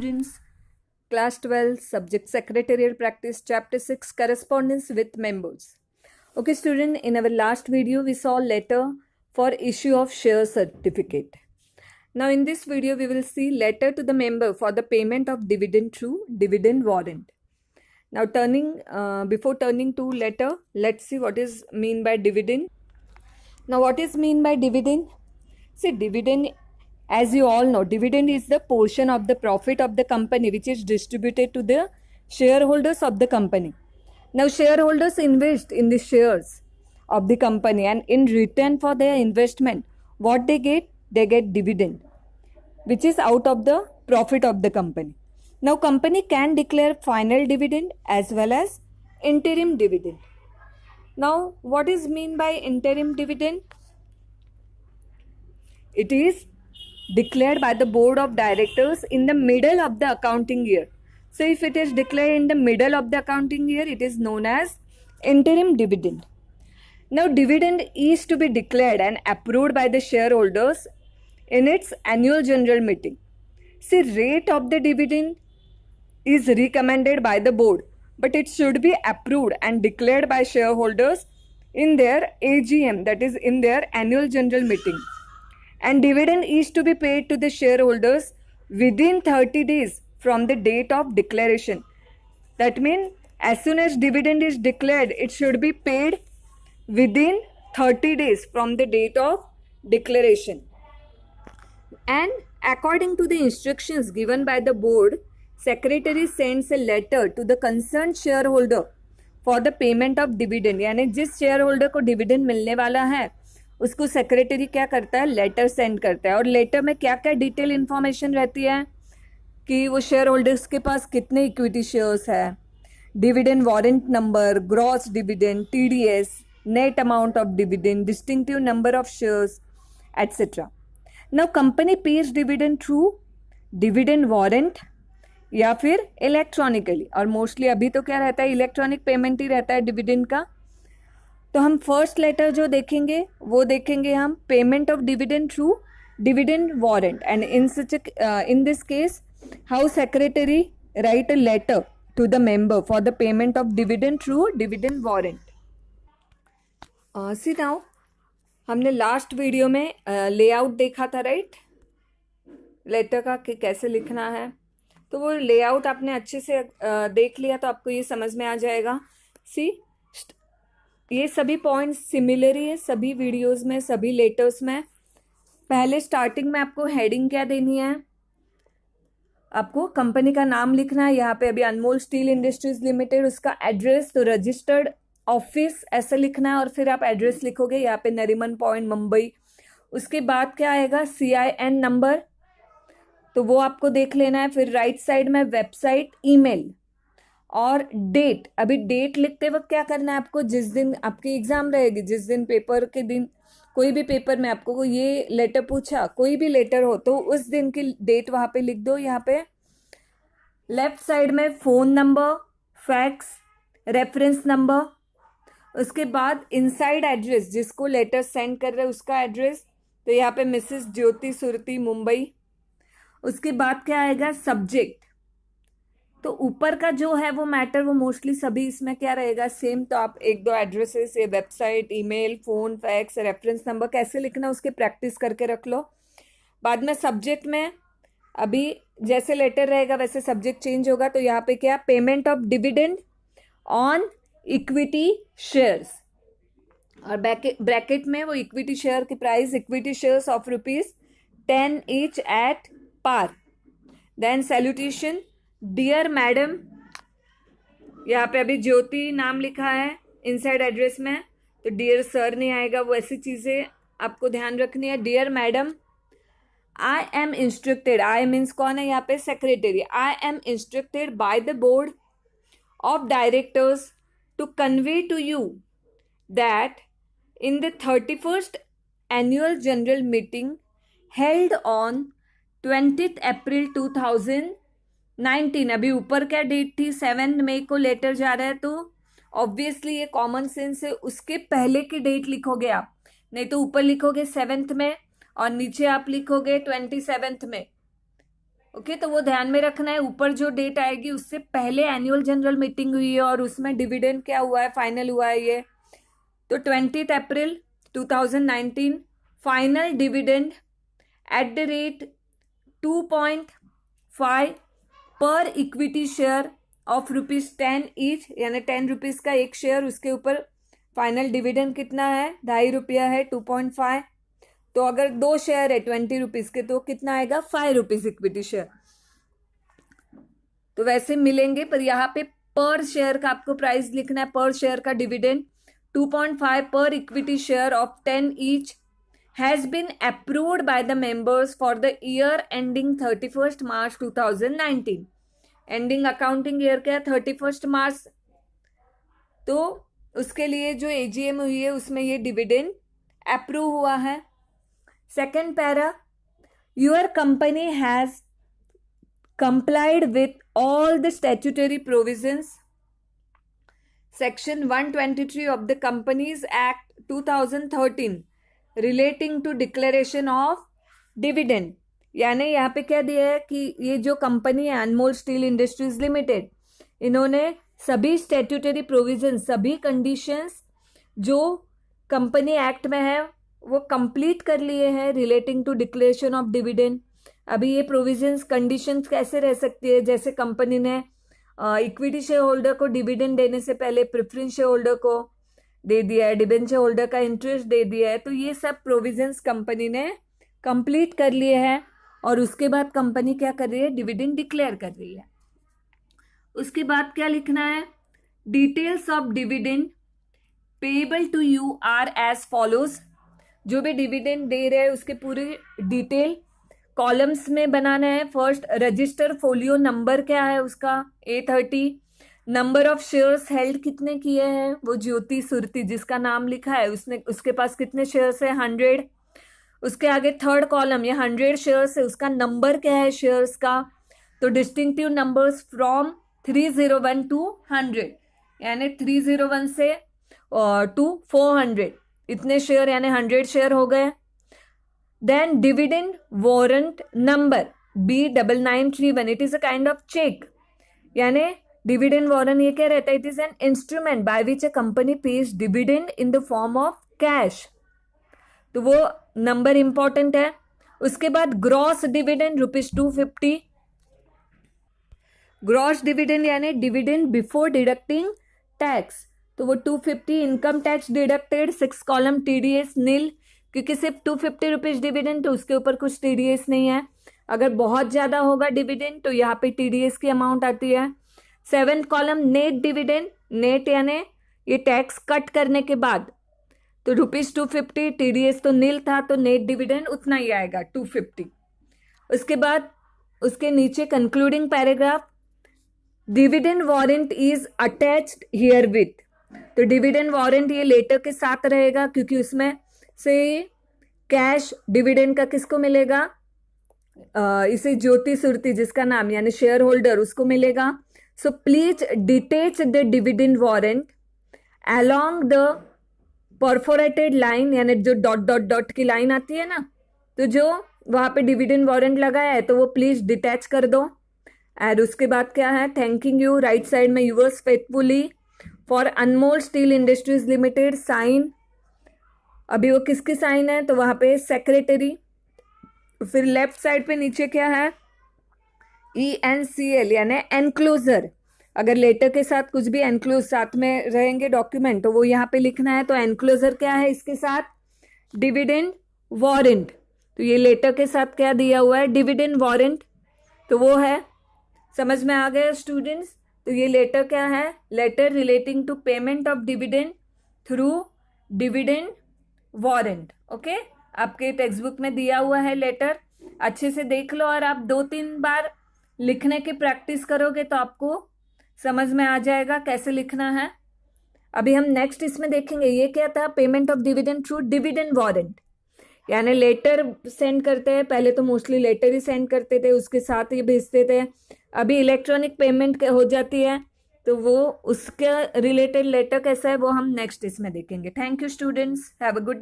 students, class 12, subject secretarial practice, chapter 6, correspondence with members. Okay student, in our last video we saw letter for issue of share certificate. Now in this video we will see letter to the member for the payment of dividend through dividend warrant. Now before turning to letter, let's see what is mean by dividend. Now what is mean by dividend? See, dividend, as you all know, dividend is the portion of the profit of the company which is distributed to the shareholders of the company. Now shareholders invest in the shares of the company, and in return for their investment, what they get? They get dividend, which is out of the profit of the company. Now company can declare final dividend as well as interim dividend. Now what is mean by interim dividend? It is declared by the board of directors in the middle of the accounting year. So if it is declared in the middle of the accounting year, it is known as interim dividend. Now dividend is to be declared and approved by the shareholders in its annual general meeting. See, rate of the dividend is recommended by the board, but it should be approved and declared by shareholders in their AGM, that is in their annual general meeting. And dividend is to be paid to the shareholders within 30 days from the date of declaration. That means as soon as dividend is declared, it should be paid within 30 days from the date of declaration. And according to the instructions given by the board, secretary sends a letter to the concerned shareholder for the payment of dividend. यानी जिस shareholder को dividend मिलने वाला है उसको secretary क्या करता है? लेटर सेंड करता है. और लेटर में क्या क्या डिटेल इन्फॉर्मेशन रहती है कि वो शेयर होल्डर्स के पास कितने इक्विटी शेयर्स है, dividend warrant number, gross dividend, TDS, net amount of dividend, distinctive number of shares, etcetera. Now company pays dividend through dividend warrant या फिर इलेक्ट्रॉनिकली, और मोस्टली अभी तो क्या रहता है? इलेक्ट्रॉनिक पेमेंट ही रहता है डिविडेंड का. तो हम फर्स्ट लेटर जो देखेंगे वो देखेंगे हम payment of dividend through dividend warrant. And in this case how secretary write a letter to the member for the payment of dividend through dividend warrant. See now, हमने last video में layout देखा था, right? Letter का कि कैसे लिखना है. तो वो लेआउट आपने अच्छे से देख लिया तो आपको ये समझ में आ जाएगा. सी, ये सभी पॉइंट्स सिमिलर ही है सभी वीडियोस में, सभी लेटर्स में. पहले स्टार्टिंग में आपको हेडिंग क्या देनी है? आपको कंपनी का नाम लिखना है. यहाँ पे अभी अनमोल स्टील इंडस्ट्रीज लिमिटेड, उसका एड्रेस, तो रजिस्टर्ड ऑफिस ऐसे लिखना है और फिर आप एड्रेस लिखोगे. यहाँ पे नरीमन पॉइंट मुंबई. उसके बाद क्या आएगा? CIN नंबर, तो वो आपको देख लेना है. फिर राइट साइड में वेबसाइट, ईमेल और डेट. अभी डेट लिखते वक्त क्या करना है आपको? जिस दिन आपकी एग्जाम रहेगी, जिस दिन पेपर के दिन, कोई भी पेपर में आपको ये लेटर पूछा, कोई भी लेटर हो तो उस दिन की डेट वहाँ पे लिख दो. यहाँ पे लेफ्ट साइड में phone number, fax, reference number. उसके बाद इनसाइड एड्रेस, जिसको लेटर सेंड कर रहे हैं उसका एड्रेस, तो यहाँ पे मिसेस ज्योति सुरती, मुंबई. उसके बाद क्या आएगा? सब्जेक्ट. तो ऊपर का जो है वो मैटर, वो मोस्टली सभी इसमें क्या रहेगा? सेम. तो आप एक दो एड्रेसेस, ये website, email, phone, fax, reference number कैसे लिखना उसके प्रैक्टिस करके रख लो. बाद में सब्जेक्ट में अभी जैसे लेटर रहेगा वैसे सब्जेक्ट चेंज होगा. तो यहाँ पे क्या? Payment of dividend on equity shares, और ब्रैकेट में वो इक्विटी शेयर की price, equity shares of ₹10 each at par. Then salutation, dear madam. यहाँ पे अभी ज्योति नाम लिखा है इनसाइड एड्रेस में, तो डियर सर नहीं आएगा. वो ऐसी चीज़ें आपको ध्यान रखनी है. Dear madam, I am instructed, I means कौन है यहाँ पे? Secretary. I am instructed by the board of directors to convey to you that in the 31st annual general meeting held on 20th April 2019. अभी ऊपर क्या date थी? 7 मई को letter जा रहा है, तो ऑब्वियसली ये कॉमन सेंस है, उसके पहले की डेट लिखोगे आप. नहीं तो ऊपर लिखोगे 7th में और नीचे आप लिखोगे 27th में. ओके, तो वो ध्यान में रखना है। ऊपर जो डेट आएगी उससे पहले एनुअल जनरल मीटिंग हुई है और उसमें डिविडेंड क्या हुआ है, फाइनल हुआ है ये। तो 20 अप्रैल 2019 final dividend at the rate 2.5 पर इक्विटी शेयर ऑफ ₹10 ईच, यानी 10 रुपीज का एक शेयर, उसके ऊपर फाइनल डिविडेंड कितना है, ₹2.5 है, 2.5। तो अगर 2 शेयर है 20 रुपीज के तो कितना आएगा, ₹5 इक्विटी शेयर। तो वैसे मिलेंगे, पर यहाँ पे पर शेयर का आपको प्राइस लिखना है, पर शेयर का dividend 2.5 per equity share of 10 each has been approved by the members for the year ending 31st March 2019. Ending accounting year क्या है, 31st मार्च। तो उसके लिए जो एजीएम हुई है उसमें ये डिविडेंड अप्रूव हुआ है। Second para, your company has complied with all the statutory provisions Section 123 of the Companies Act 2013 relating to declaration of dividend। यानी यहाँ पे क्या दिया है कि ये जो कंपनी है अनमोल स्टील इंडस्ट्रीज लिमिटेड, इन्होंने सभी स्टैट्यूटरी प्रोविजन, सभी कंडीशंस जो कंपनी एक्ट में है वो कंप्लीट कर लिए हैं relating to declaration of dividend. अभी ये प्रोविजंस, कंडीशंस कैसे रह सकती है, जैसे कंपनी ने इक्विटी शेयर होल्डर को डिविडेंड देने से पहले प्रेफरेंस शेयर होल्डर को दे दिया है, डिबेंचर होल्डर का इंटरेस्ट दे दिया है। तो ये सब प्रोविजंस कंपनी ने कंप्लीट कर लिए हैं और उसके बाद कंपनी क्या कर रही है, डिविडेंड डिक्लेयर कर रही है। उसके बाद क्या लिखना है, details of dividend payable to you are as follows. जो भी डिविडेंड दे रहे हैं उसके पूरी डिटेल कॉलम्स में बनाना है। फर्स्ट, रजिस्टर फोलियो नंबर क्या है उसका, A30। Number of shares held कितने किए हैं, वो ज्योति सुरती जिसका नाम लिखा है उसने, उसके पास कितने शेयर्स है, 100। उसके आगे थर्ड कॉलम, ये 100 शेयर्स है, उसका नंबर क्या है शेयर्स का, तो डिस्टिंक्टिव नंबर्स फ्रॉम 301 to 100, यानी 301 से टू 400, इतने शेयर यानी 100 शेयर हो गए। Then dividend warrant number B9931, it is a kind of cheque, यानी डिविडेंड वारंट ये क्या रहता है, it is an instrument by which a company pays dividend in the form of cash. तो वो नंबर इंपॉर्टेंट है। उसके बाद ग्रॉस डिविडेंड ₹250, ग्रॉस डिविडेंड यानी डिविडेंड बिफोर डिडक्टिंग टैक्स, तो वो 250 income tax deducted, 6 column TDS nil, क्योंकि सिर्फ ₹250 डिविडेंड तो उसके ऊपर कुछ TDS नहीं है। अगर बहुत ज़्यादा होगा डिविडेंड तो यहाँ पे TDS की अमाउंट आती है। 7 कॉलम नेट डिविडेंड, नेट यानी ये टैक्स कट करने के बाद, तो ₹250, TDS तो नील था तो नेट डिविडेंड उतना ही आएगा 250। उसके बाद उसके नीचे concluding paragraph, dividend warrant is attached here with, तो डिविडेंड वारंट ये लेटर के साथ रहेगा क्योंकि उसमें से कैश डिविडेंड का किसको मिलेगा, इसे ज्योति सुरती जिसका नाम यानी शेयर होल्डर उसको मिलेगा। So please detach the dividend warrant along the perforated line, यानी जो डॉट डॉट डॉट की लाइन आती है ना, तो जो वहां पे डिविडेंड वारंट लगाया है तो वो प्लीज डिटैच कर दो। और उसके बाद क्या है, थैंकिंग यू, राइट साइड में yours faithfully for Anmol steel industries limited, sign, अभी वो किसकी साइन है, तो वहां पे सेक्रेटरी। फिर लेफ्ट साइड पे नीचे क्या है, ENCL यानी एनक्लोजर, अगर लेटर के साथ कुछ भी एनक्लोज साथ में रहेंगे डॉक्यूमेंट तो वो यहाँ पे लिखना है। तो एनक्लोजर क्या है इसके साथ, डिविडेंड वारंट, तो ये लेटर के साथ क्या दिया हुआ है, डिविडेंड वारंट, तो वो है। समझ में आ गया स्टूडेंट्स। तो ये लेटर क्या है, letter relating to payment of dividend through dividend warrant. Okay, आपके टेक्स्ट बुक में दिया हुआ है लेटर, अच्छे से देख लो और आप 2-3 बार लिखने की प्रैक्टिस करोगे तो आपको समझ में आ जाएगा कैसे लिखना है। अभी हम नेक्स्ट इसमें देखेंगे, ये क्या था, payment of dividend through dividend warrant, यानी लेटर सेंड करते हैं, पहले तो मोस्टली लेटर ही सेंड करते थे उसके साथ ही भेजते थे, अभी इलेक्ट्रॉनिक पेमेंट हो जाती है तो वो उसके रिलेटेड लेटर कैसा है वो हम नेक्स्ट इसमें देखेंगे। Thank you students, have a good